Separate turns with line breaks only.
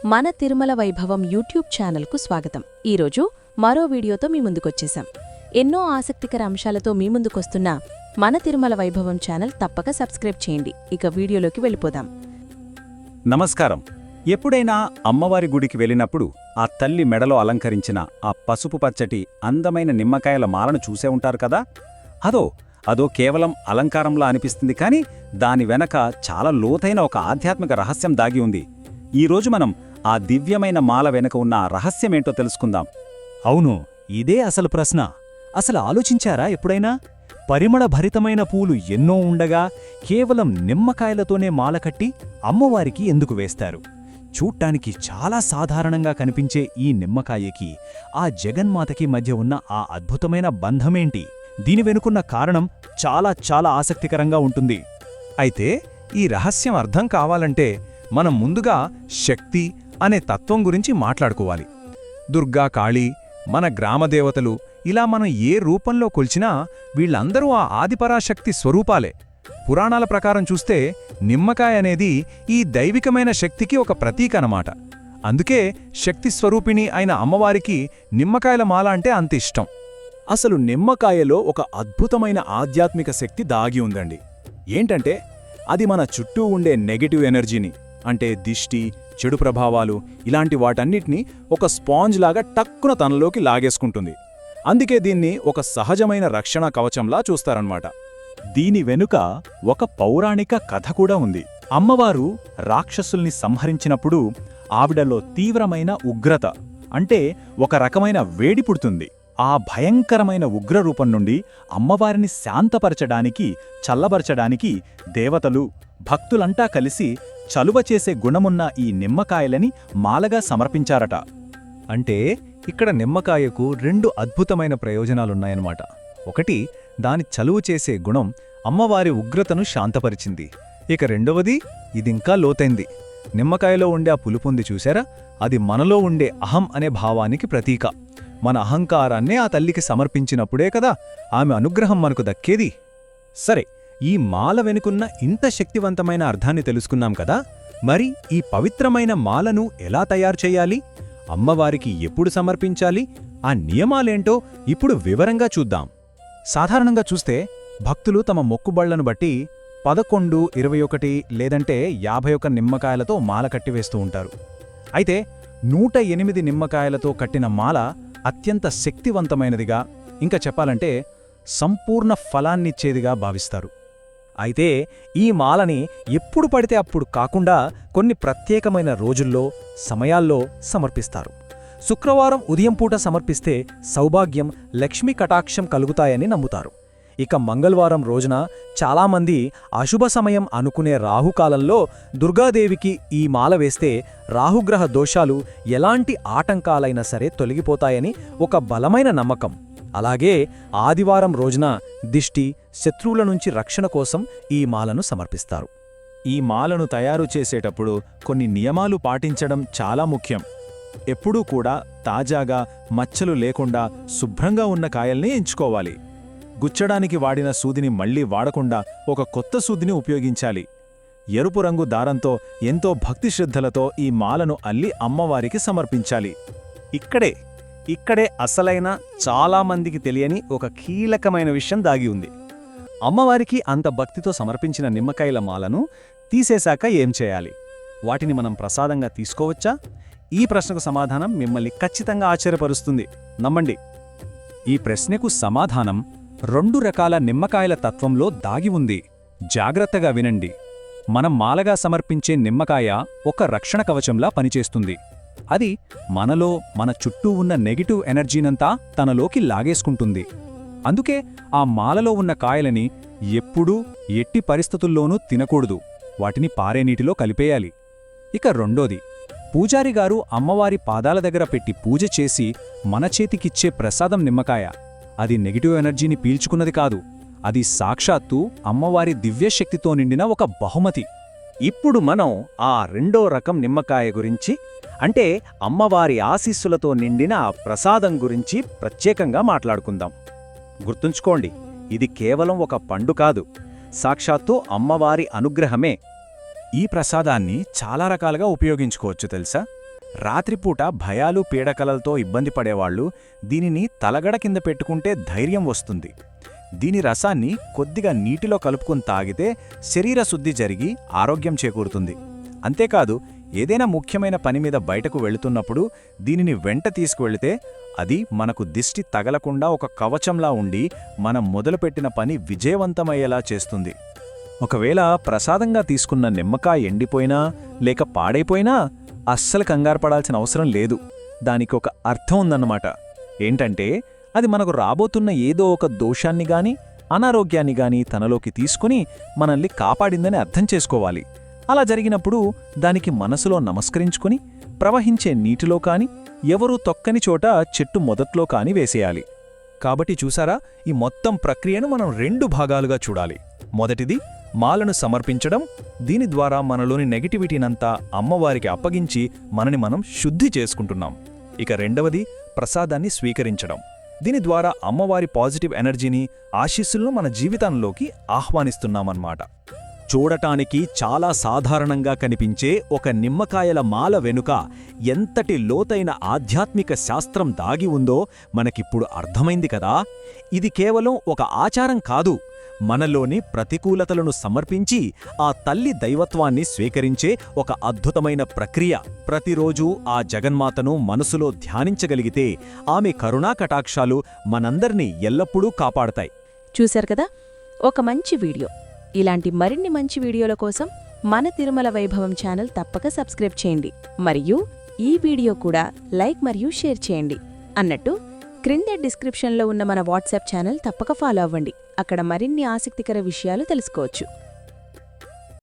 మన తిరుమల వైభవం యూట్యూబ్ ఛానల్కు స్వాగతం. ఈరోజు మరో వీడియోతో మీ ముందుకొచ్చేశాం. ఎన్నో ఆసక్తికర అంశాలతో మీ ముందుకొస్తున్న మన తిరుమల వైభవం ఛానల్ తప్పక సబ్స్క్రైబ్ చేయండి. ఇక వీడియోలోకి వెళ్ళిపోదాం.
నమస్కారం. ఎప్పుడైనా అమ్మవారి గుడికి వెళ్ళినప్పుడు ఆ తల్లి మెడలో అలంకరించిన ఆ పసుపు పచ్చటి అందమైన నిమ్మకాయల మాలను చూసే ఉంటారు కదా. అదో కేవలం అలంకారంలా అనిపిస్తుంది, కానీ దాని వెనక చాలా లోతైన ఒక ఆధ్యాత్మిక రహస్యం దాగి ఉంది. ఈరోజు మనం ఆ దివ్యమైన మాల వెనుక ఉన్న రహస్యమేంటో తెలుసుకుందాం.
అవును, ఇదే అసలు ప్రశ్న. అసలు ఆలోచించారా ఎప్పుడైనా? పరిమళ భరితమైన పూలు ఎన్నో ఉండగా కేవలం నిమ్మకాయలతోనే మాల కట్టి అమ్మవారికి ఎందుకు వేస్తారు? చూడ్డానికి చాలా సాధారణంగా కనిపించే ఈ నిమ్మకాయకి ఆ జగన్మాతకి మధ్య ఉన్న ఆ అద్భుతమైన బంధమేంటి? దీని వెనుకున్న కారణం చాలా చాలా ఆసక్తికరంగా ఉంటుంది.
అయితే ఈ రహస్యం అర్థం కావాలంటే మనం ముందుగా శక్తి అనే తత్వం గురించి మాట్లాడుకోవాలి. దుర్గా, కాళీ, మన గ్రామదేవతలు, ఇలా మనం ఏ రూపంలో కొలిచినా వీళ్లందరూ ఆ ఆదిపరాశక్తి స్వరూపాలే. పురాణాల ప్రకారం చూస్తే నిమ్మకాయ అనేది ఈ దైవికమైన శక్తికి ఒక ప్రతీక అన్నమాట. అందుకే శక్తి స్వరూపిణి అయిన అమ్మవారికి నిమ్మకాయల మాల అంటే అంత ఇష్టం.
అసలు నిమ్మకాయలో ఒక అద్భుతమైన ఆధ్యాత్మిక శక్తి దాగి ఉందండి. ఏంటంటే అది మన చుట్టూ ఉండే నెగటివ్ ఎనర్జీని, అంటే దిష్టి, చెడు ప్రభావాలు, ఇలాంటి వాటన్నిటినీ ఒక స్పాంజ్ లాగా టక్కున తనలోకి లాగేసుకుంటుంది. అందుకే దీన్ని ఒక సహజమైన రక్షణ కవచంలా చూస్తారన్నమాట. దీని వెనుక ఒక పౌరాణిక కథ కూడా ఉంది. అమ్మవారు రాక్షసుల్ని సంహరించినప్పుడు ఆవిడలో తీవ్రమైన ఉగ్రత, అంటే ఒక రకమైన వేడి పుడుతుంది. ఆ భయంకరమైన ఉగ్రరూపం నుండి అమ్మవారిని శాంతపరచడానికి, చల్లబరచడానికి దేవతలు, భక్తులంతా కలిసి చలువ చేసే గుణమున్న ఈ నిమ్మకాయలని మాలగా సమర్పించారట.
అంటే ఇక్కడ నిమ్మకాయకు రెండు అద్భుతమైన ప్రయోజనాలున్నాయన్నమాట. ఒకటి, దాని చలువ చేసే గుణం అమ్మవారి ఉగ్రతను శాంతపరిచింది. ఇక రెండవది, ఇదింకా లోతైంది. నిమ్మకాయలో ఉండే ఆ పులుపుంది చూశారా, అది మనలో ఉండే అహం అనే భావానికి ప్రతీక. మన అహంకారాన్నే ఆ తల్లికి సమర్పించినప్పుడే కదా ఆమె అనుగ్రహం మనకు దక్కేది.
సరే, ఈ మాల వెనుకున్న ఇంత శక్తివంతమైన అర్థాన్ని తెలుసుకున్నాం కదా. మరి ఈ పవిత్రమైన మాలను ఎలా తయారు చేయాలి, అమ్మవారికి ఎప్పుడు సమర్పించాలి, ఆ నియమాలేంటో ఇప్పుడు వివరంగా చూద్దాం. సాధారణంగా చూస్తే భక్తులు తమ మొక్కుబళ్లను బట్టి 11, 21 లేదంటే 51 నిమ్మకాయలతో మాల కట్టివేస్తూ ఉంటారు. అయితే 108 నిమ్మకాయలతో కట్టిన మాల అత్యంత శక్తివంతమైనదిగా, ఇంకా చెప్పాలంటే సంపూర్ణ ఫలాన్నిచ్చేదిగా భావిస్తారు. అయితే ఈ మాలని ఎప్పుడు పడితే అప్పుడు కాకుండా కొన్ని ప్రత్యేకమైన రోజుల్లో, సమయాల్లో సమర్పిస్తారు. శుక్రవారం ఉదయం పూట సమర్పిస్తే సౌభాగ్యం, లక్ష్మీ కటాక్షం కలుగుతాయని నమ్ముతారు. ఇక మంగళవారం రోజున చాలామంది అశుభ సమయం అనుకునే రాహుకాలంలో దుర్గాదేవికి ఈ మాల వేస్తే రాహుగ్రహ దోషాలు, ఎలాంటి ఆటంకాలైనా సరే తొలగిపోతాయని ఒక బలమైన నమ్మకం. అలాగే ఆదివారం రోజున దిష్టి, శత్రువుల నుంచి రక్షణ కోసం ఈ మాలను సమర్పిస్తారు.
ఈ మాలను తయారు చేసేటప్పుడు కొన్ని నియమాలు పాటించడం చాలా ముఖ్యం. ఎప్పుడూ కూడా తాజాగా, మచ్చలు లేకుండా శుభ్రంగా ఉన్న కాయల్ని ఎంచుకోవాలి. గుచ్చడానికి వాడిన సూదిని మళ్లీ వాడకుండా ఒక కొత్త సూదిని ఉపయోగించాలి. ఎరుపు రంగు దారంతో ఎంతో భక్తి శ్రద్ధలతో ఈ మాలను అల్లి అమ్మవారికి సమర్పించాలి.
ఇక్కడే అసలైన, చాలామందికి తెలియని ఒక కీలకమైన విషయం దాగి ఉంది. అమ్మవారికి అంత భక్తితో సమర్పించిన నిమ్మకాయల మాలను తీసేశాక ఏం చేయాలి? వాటిని మనం ప్రసాదంగా తీసుకోవచ్చా? ఈ ప్రశ్నకు సమాధానం మిమ్మల్ని ఖచ్చితంగా ఆశ్చర్యపరుస్తుంది. నమ్మండి.
ఈ ప్రశ్నకు సమాధానం 2 రకాల నిమ్మకాయల తత్వంలో దాగి ఉంది. జాగ్రత్తగా వినండి. మనం మాలగా సమర్పించే నిమ్మకాయ ఒక రక్షణ కవచంలా పనిచేస్తుంది. అది మనలో, మన చుట్టూ ఉన్న నెగిటివ్ ఎనర్జీనంతా తనలోకి లాగేసుకుంటుంది. అందుకే ఆ మాలలో ఉన్న కాయలని ఎప్పుడూ, ఎట్టి పరిస్థితుల్లోనూ తినకూడదు. వాటిని పారే నీటిలో కలిపేయాలి. ఇక రెండోది, పూజారిగారు అమ్మవారి పాదాల దగ్గర పెట్టి పూజ చేసి మన చేతికిచ్చే ప్రసాదం నిమ్మకాయ. అది నెగిటివ్ ఎనర్జీని పీల్చుకున్నది కాదు. అది సాక్షాత్తు అమ్మవారి దివ్యశక్తితో నిండిన ఒక బహుమతి.
ఇప్పుడు మనం ఆ రెండో రకం నిమ్మకాయ గురించి, అంటే అమ్మవారి ఆశీస్సులతో నిండిన ఆ ప్రసాదం గురించి ప్రత్యేకంగా మాట్లాడుకుందాం. గుర్తుంచుకోండి, ఇది కేవలం ఒక పండు కాదు, సాక్షాత్తు అమ్మవారి అనుగ్రహమే.
ఈ ప్రసాదాన్ని చాలా రకాలుగా ఉపయోగించుకోవచ్చు తెలుసా.
రాత్రిపూట భయాలు పీడకలలతో ఇబ్బంది పడేవాళ్లు దీనిని తలగడ కింద పెట్టుకుంటే ధైర్యం వస్తుంది. దీని రసాన్ని కొద్దిగా నీటిలో కలుపుకుని తాగితే శరీర శుద్ధి జరిగి ఆరోగ్యం చేకూరుతుంది. అంతేకాదు, ఏదైనా ముఖ్యమైన పని మీద బయటకు వెళుతున్నప్పుడు దీనిని వెంట తీసుకువెళితే అది మనకు దిష్టి తగలకుండా ఒక కవచంలా ఉండి మనం మొదలుపెట్టిన పని విజయవంతమయ్యేలా చేస్తుంది. ఒకవేళ ప్రసాదంగా తీసుకున్న నిమ్మకాయ ఎండిపోయినా లేక పాడైపోయినా అస్సలు కంగారుపడాల్సిన అవసరం లేదు. దానికొక అర్థం ఉందన్నమాట. ఏంటంటే అది మనకు రాబోతున్న ఏదో ఒక దోషాన్ని గాని అనారోగ్యాన్ని గాని తనలోకి తీసుకుని మనల్ని కాపాడిందని అర్థం చేసుకోవాలి. అలా జరిగినప్పుడు దానికి మనసులో నమస్కరించుకుని ప్రవహించే నీటిలో కాని ఎవరూ తొక్కని చోట చెట్టు మొదట్లో కాని వేసేయాలి.
కాబట్టి చూసారా, ఈ మొత్తం ప్రక్రియను మనం 2 భాగాలుగా చూడాలి. మొదటిది మాలను సమర్పించడం. దీని ద్వారా మనలోని నెగటివిటీనంతా అమ్మవారికి అప్పగించి మనని మనం శుద్ధి చేసుకుంటున్నాం. ఇక రెండవది ప్రసాదాన్ని స్వీకరించడం. దీని ద్వారా అమ్మవారి పాజిటివ్ ఎనర్జీని, ఆశీస్సులను మన జీవితంలోకి ఆహ్వానిస్తున్నామన్నమాట.
చూడటానికి చాలా సాధారణంగా కనిపించే ఒక నిమ్మకాయల మాల వెనుక ఎంతటి లోతైన ఆధ్యాత్మిక శాస్త్రం దాగి ఉందో మనకిప్పుడు అర్థమైంది కదా. ఇది కేవలం ఒక ఆచారం కాదు, మనలోని ప్రతికూలతలను సమర్పించి ఆ తల్లి దైవత్వాన్ని స్వీకరించే ఒక అద్భుతమైన ప్రక్రియ. ప్రతిరోజూ ఆ జగన్మాతను మనసులో ధ్యానించగలిగితే ఆమె కరుణా కటాక్షాలు మనందర్నీ ఎల్లప్పుడూ కాపాడతాయి.
చూశారు కదా, ఒక మంచి వీడియో. ఇలాంటి మరిన్ని మంచి వీడియోల కోసం మన తిరుమల వైభవం ఛానల్ తప్పక సబ్స్క్రైబ్ చేయండి. మరియు ఈ వీడియో కూడా లైక్ మరియు షేర్ చేయండి. అన్నట్టు క్రింద డిస్క్రిప్షన్లో ఉన్న మన వాట్సాప్ ఛానల్ తప్పక ఫాలో అవ్వండి. అక్కడ మరిన్ని ఆసక్తికర విషయాలు తెలుసుకోవచ్చు.